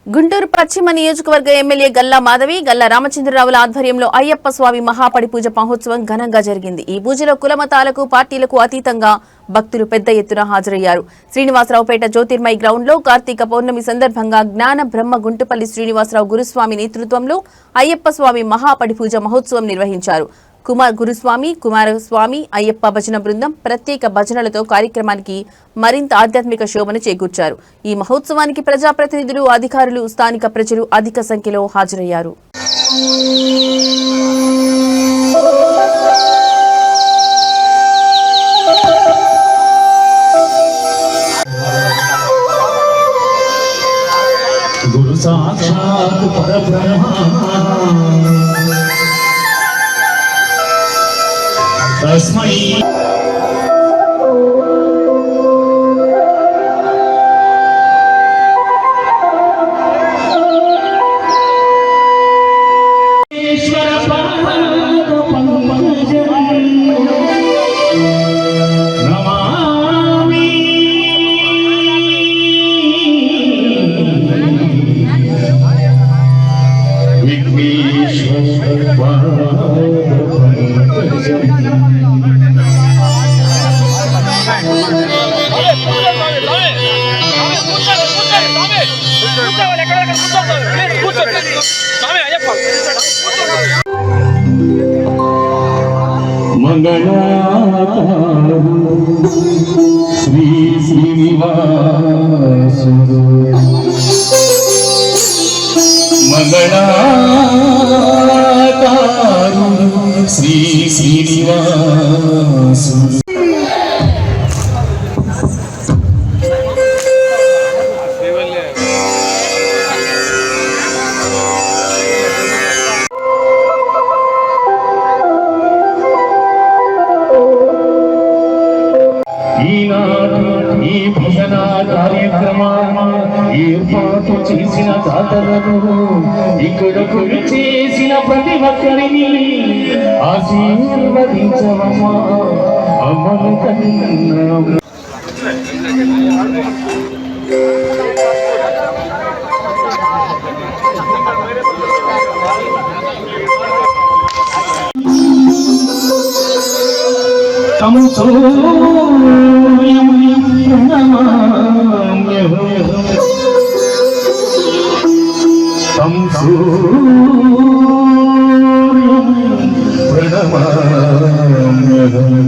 గుంటూరు పశ్చిమ నియోజకవర్గ ఎమ్మెల్యే గల్లా మాధవి, గల్లా రామచంద్రరావుల ఆధ్వర్యంలో అయ్యప్ప స్వామి మహాపడి పూజ మహోత్సవం ఘనంగా జరిగింది. ఈ పూజలో కులమతాలకు, పార్టీలకు అతీతంగా భక్తులు పెద్ద ఎత్తున హాజరయ్యారు. శ్రీనివాసరావుపేట జ్యోతిర్మయి గ్రౌండ్ లో కార్తీక పౌర్ణమి సందర్భంగా జ్ఞాన బ్రహ్మ గుంటుపల్లి శ్రీనివాసరావు గురుస్వామి నేతృత్వంలో అయ్యప్ప స్వామి మహాపడి పూజ మహోత్సవం నిర్వహించారు. కుమార్ గురుస్వామి, కుమారస్వామి, అయ్యప్ప భజన బృందం ప్రత్యేక భజనలతో కార్యక్రమానికి మరింత ఆధ్యాత్మిక శోభను చేకూర్చారు. ఈ మహోత్సవానికి ప్రజాప్రతినిధులు, అధికారులు, స్థానిక ప్రజలు అధిక సంఖ్యలో హాజరయ్యారు. గురు సాక్షాత్ పరబ్రహ్మ తస్మై మంగళాకారు శ్రీ శ్రీనివాసుడు మంగళాకారు శ్రీ శ్రీనివాసుడు ఈ భజన కార్యక్రమాన్ని ఏర్పాటు చేసిన దాతలను, ఇక్కడకు చేసిన ప్రతి ఒక్కరిని ఆశీర్వదించవమ్మా అమ్మను కన్నా. ప్రణమామ్యహం